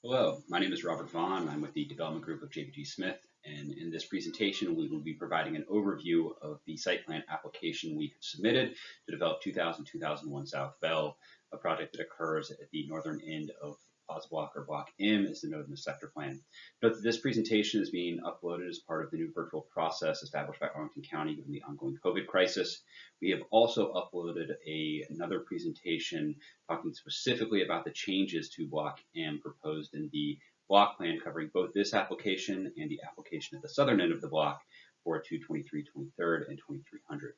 Hello, my name is Robert Vaughn. I'm with the development group of JPG Smith, and in this presentation, we will be providing an overview of the site plan application we have submitted to develop 2000-2001 South Bell, a project that occurs at the northern end of Plaza Block, or Block M, as denoted in the sector plan. Note that this presentation is being uploaded as part of the new virtual process established by Arlington County given the ongoing COVID crisis. We have also uploaded another presentation talking specifically about the changes to Block M proposed in the block plan, covering both this application and the application at the southern end of the block for 223, 23rd, and 2300.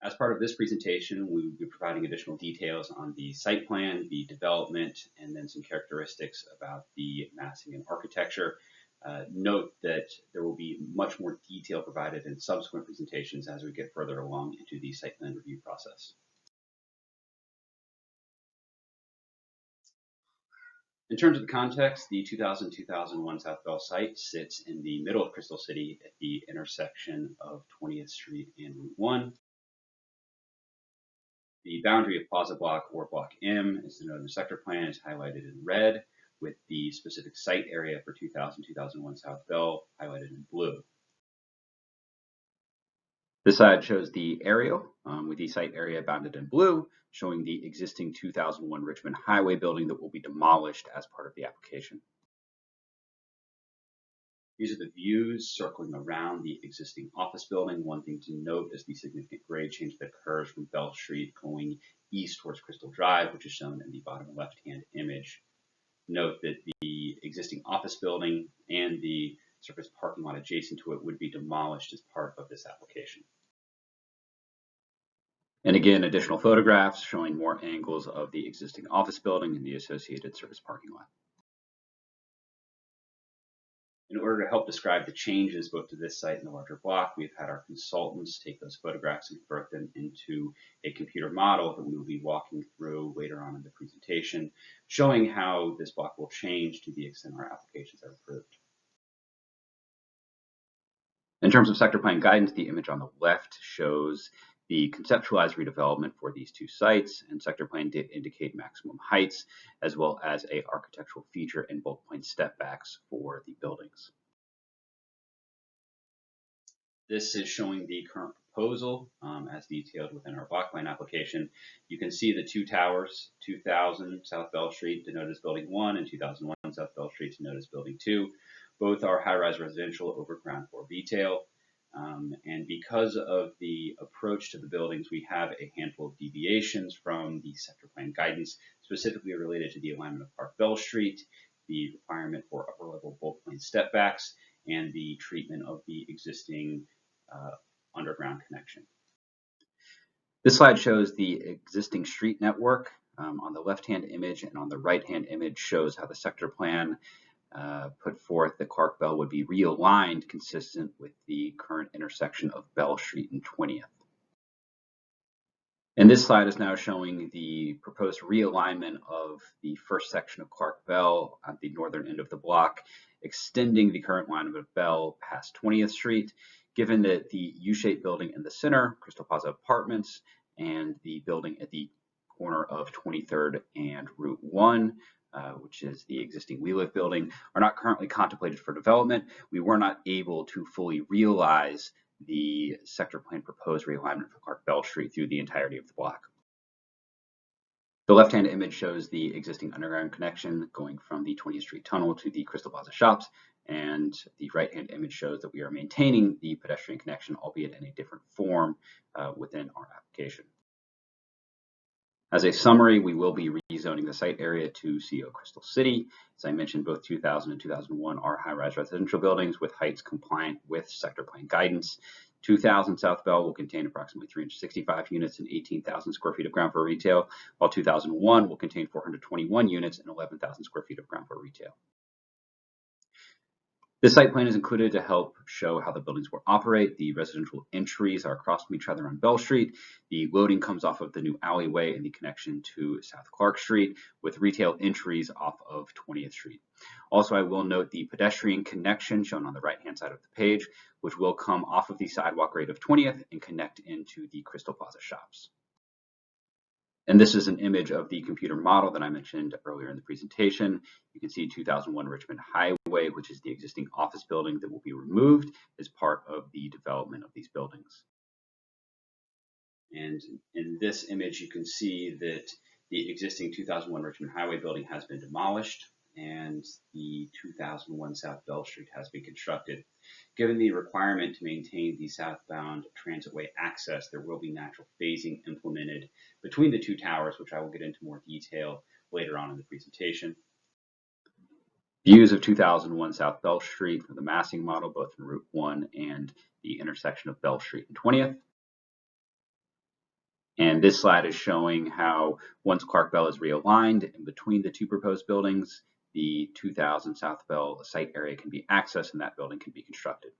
As part of this presentation, we will be providing additional details on the site plan, the development, and then some characteristics about the massing and architecture. Note that there will be much more detail provided in subsequent presentations as we get further along into the site plan review process. In terms of the context, the 2000-2001 South Bell site sits in the middle of Crystal City at the intersection of 20th Street and Route 1. The boundary of Plaza Block, or Block M, as denoted in the sector plan, is highlighted in red, with the specific site area for 2000-2001 South Bell highlighted in blue. This slide shows the aerial with the site area bounded in blue, showing the existing 2001 Richmond Highway building that will be demolished as part of the application. These are the views circling around the existing office building. One thing to note is the significant grade change that occurs from Bell Street going east towards Crystal Drive, which is shown in the bottom left-hand image. Note that the existing office building and the surface parking lot adjacent to it would be demolished as part of this application. And again, additional photographs showing more angles of the existing office building and the associated surface parking lot. In order to help describe the changes both to this site and the larger block, we've had our consultants take those photographs and convert them into a computer model that we will be walking through later on in the presentation, showing how this block will change to the extent our applications are approved. In terms of sector plan guidance, the image on the left shows the conceptualized redevelopment for these two sites, and sector plan did indicate maximum heights, as well as a architectural feature and bulk point step backs for the buildings. This is showing the current proposal as detailed within our block plan application. You can see the two towers, 2000 South Bell Street denoted as Building 1 and 2001 South Bell Street denoted as Building 2. Both are high-rise residential over ground floor retail. And because of the approach to the buildings, we have a handful of deviations from the sector plan guidance, specifically related to the alignment of Park Bell Street, the requirement for upper level bulk plane step backs, and the treatment of the existing underground connection. This slide shows the existing street network on the left-hand image, and on the right-hand image shows how the sector plan put forth that Clark Bell would be realigned consistent with the current intersection of Bell Street and 20th. And this slide is now showing the proposed realignment of the first section of Clark Bell at the northern end of the block, extending the current line of Bell past 20th Street, given that the U-shaped building in the center, Crystal Plaza Apartments, and the building at the corner of 23rd and Route 1, which is the existing We Live building, are not currently contemplated for development. We were not able to fully realize the sector plan proposed realignment for Clark Bell Street through the entirety of the block. The left-hand image shows the existing underground connection going from the 20th Street tunnel to the Crystal Plaza shops, and the right-hand image shows that we are maintaining the pedestrian connection, albeit in a different form within our application. As a summary, we will be rezoning the site area to CO Crystal City. As I mentioned, both 2000 and 2001 are high-rise residential buildings with heights compliant with sector plan guidance. 2000 South Bell will contain approximately 365 units and 18,000 square feet of ground floor retail, while 2001 will contain 421 units and 11,000 square feet of ground floor retail. This site plan is included to help show how the buildings will operate. The residential entries are across from each other on Bell Street. The loading comes off of the new alleyway and the connection to South Clark Street, with retail entries off of 20th Street. Also, I will note the pedestrian connection shown on the right-hand side of the page, which will come off of the sidewalk grade of 20th and connect into the Crystal Plaza shops. And this is an image of the computer model that I mentioned earlier in the presentation. You can see 2001 Richmond Highway, which is the existing office building that will be removed as part of the development of these buildings. And in this image, you can see that the existing 2001 Richmond Highway building has been demolished and the 2001 South Bell Street has been constructed. Given the requirement to maintain the southbound transitway access, there will be natural phasing implemented between the two towers, which I will get into more detail later on in the presentation. Views of 2001 South Bell Street from the massing model, both from Route 1 and the intersection of Bell Street and 20th. And this slide is showing how once Clark Bell is realigned in between the two proposed buildings, the 2000 South Bell site area can be accessed and that building can be constructed.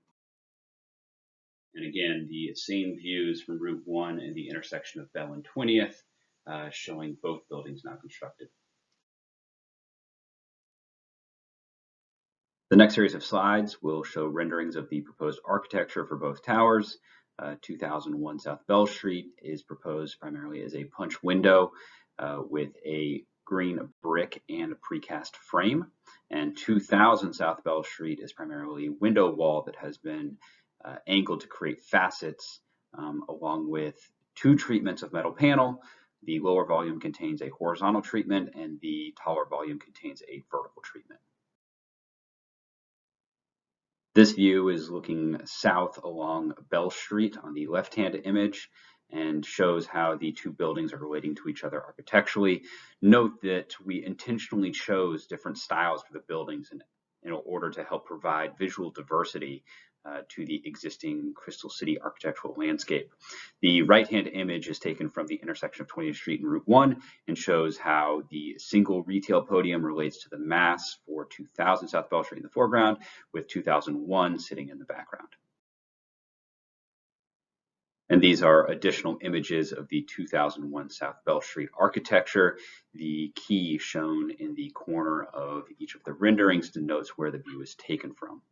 And again, the same views from Route 1 and the intersection of Bell and 20th, showing both buildings now constructed. The next series of slides will show renderings of the proposed architecture for both towers. 2001 South Bell Street is proposed primarily as a punch window with a green brick and a precast frame. And 2000 South Bell Street is primarily window wall that has been angled to create facets along with two treatments of metal panel. The lower volume contains a horizontal treatment and the taller volume contains a vertical treatment. This view is looking south along Bell Street on the left-hand image and shows how the two buildings are relating to each other architecturally. Note that we intentionally chose different styles for the buildings in order to help provide visual diversity to the existing Crystal City architectural landscape. The right-hand image is taken from the intersection of 20th Street and Route 1 and shows how the single retail podium relates to the mass for 2000 South Bell Street in the foreground, with 2001 sitting in the background. And these are additional images of the 2001 South Bell Street architecture. The key shown in the corner of each of the renderings denotes where the view is taken from.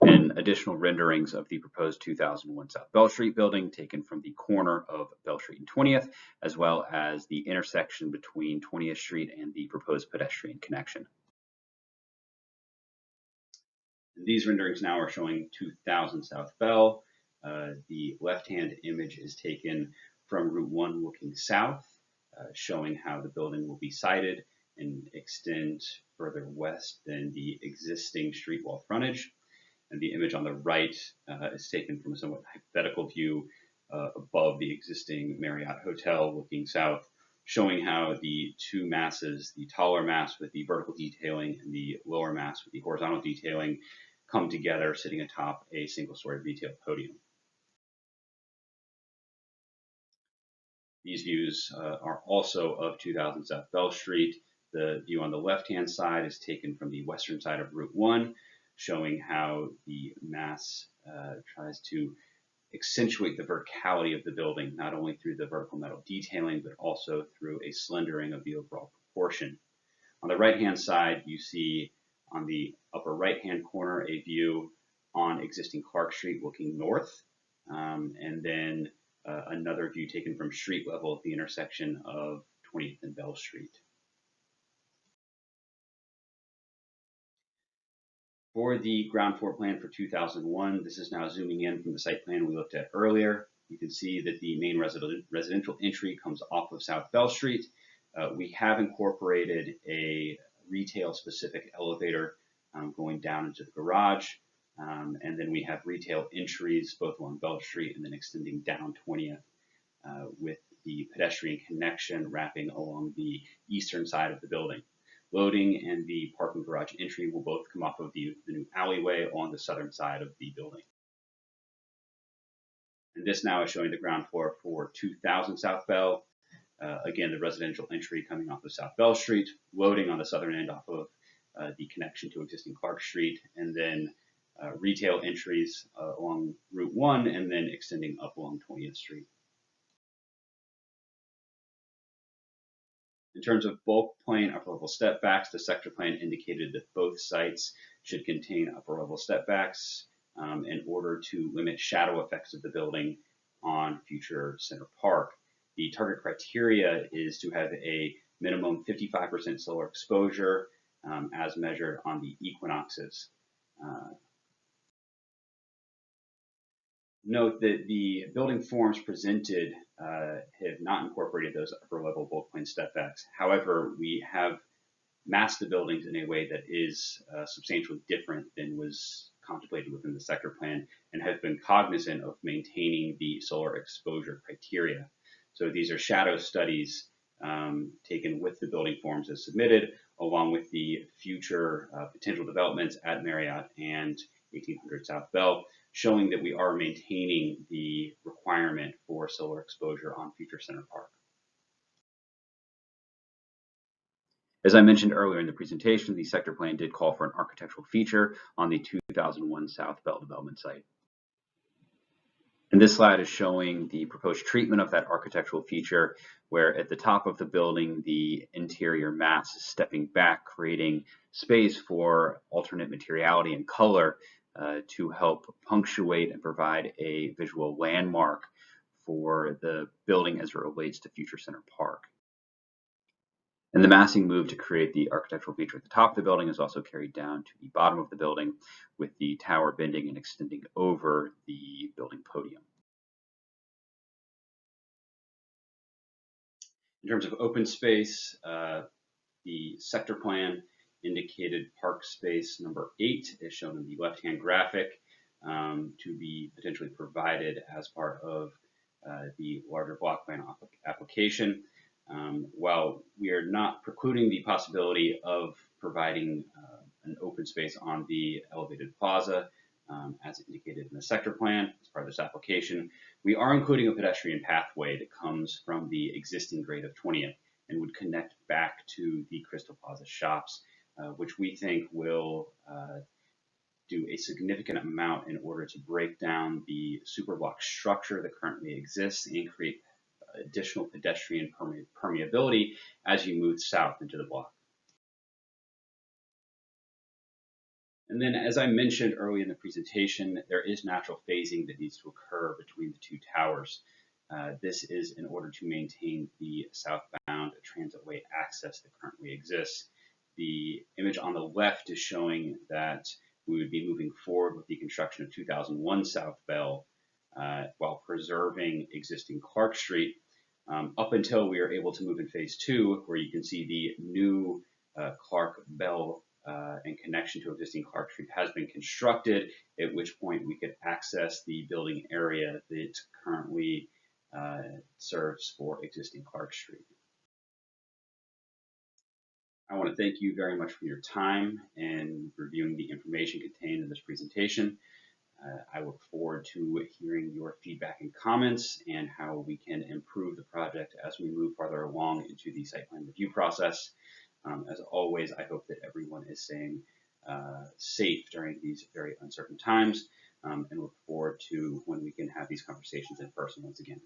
And additional renderings of the proposed 2001 South Bell Street building taken from the corner of Bell Street and 20th, as well as the intersection between 20th Street and the proposed pedestrian connection. And these renderings now are showing 2000 South Bell. The left-hand image is taken from Route 1 looking south, showing how the building will be sited and extend further west than the existing street wall frontage. And the image on the right is taken from a somewhat hypothetical view above the existing Marriott Hotel looking south, showing how the two masses, the taller mass with the vertical detailing and the lower mass with the horizontal detailing, come together sitting atop a single-story retail podium. These views are also of 2000 South Bell Street. The view on the left-hand side is taken from the western side of Route 1, showing how the mass tries to accentuate the verticality of the building, not only through the vertical metal detailing, but also through a slendering of the overall proportion. On the right-hand side, you see on the upper right-hand corner a view on existing Clark Street looking north, and then another view taken from street level at the intersection of 20th and Bell Street. For the ground floor plan for 2001, this is now zooming in from the site plan we looked at earlier. You can see that the main residential entry comes off of South Bell Street. We have incorporated a retail-specific elevator going down into the garage. And then we have retail entries both along Bell Street and then extending down 20th with the pedestrian connection wrapping along the eastern side of the building. Loading and the parking garage entry will both come off of the new alleyway on the southern side of the building. And this now is showing the ground floor for 2000 South Bell. Again, the residential entry coming off of South Bell Street, loading on the southern end off of the connection to existing Clark Street, and then retail entries along Route 1 and then extending up along 20th Street. In terms of bulk plane upper level step backs, the sector plan indicated that both sites should contain upper level step backs in order to limit shadow effects of the building on future Center Park. The target criteria is to have a minimum 55% solar exposure as measured on the equinoxes. Note that the building forms presented have not incorporated those upper level bulk plane stepbacks. However, we have masked the buildings in a way that is substantially different than was contemplated within the sector plan and have been cognizant of maintaining the solar exposure criteria. So these are shadow studies taken with the building forms as submitted, along with the future potential developments at Marriott and 1800 South Bell, showing that we are maintaining the requirement for solar exposure on future Center Park. As I mentioned earlier in the presentation, the sector plan did call for an architectural feature on the 2001 South Bell development site. And this slide is showing the proposed treatment of that architectural feature, where at the top of the building, the interior mass is stepping back, creating space for alternate materiality and color to help punctuate and provide a visual landmark for the building as it relates to future Center Park. And the massing move to create the architectural feature at the top of the building is also carried down to the bottom of the building, with the tower bending and extending over the building podium. In terms of open space, the sector plan indicated park space number 8 is shown in the left-hand graphic to be potentially provided as part of the larger block plan application. While we are not precluding the possibility of providing an open space on the elevated plaza, as indicated in the sector plan as part of this application, we are including a pedestrian pathway that comes from the existing grade of 20th and would connect back to the Crystal Plaza shops, which we think will do a significant amount in order to break down the superblock structure that currently exists and create additional pedestrian permeability as you move south into the block. And then, as I mentioned early in the presentation, there is natural phasing that needs to occur between the two towers. This is in order to maintain the southbound transitway access that currently exists. The image on the left is showing that we would be moving forward with the construction of 2001 South Bell while preserving existing Clark Street up until we are able to move in phase 2, where you can see the new Clark Bell in connection to existing Clark Street has been constructed, at which point we could access the building area that currently serves for existing Clark Street. I want to thank you very much for your time and reviewing the information contained in this presentation. I look forward to hearing your feedback and comments and how we can improve the project as we move farther along into the site plan review process. As always, I hope that everyone is staying safe during these very uncertain times, and look forward to when we can have these conversations in person once again.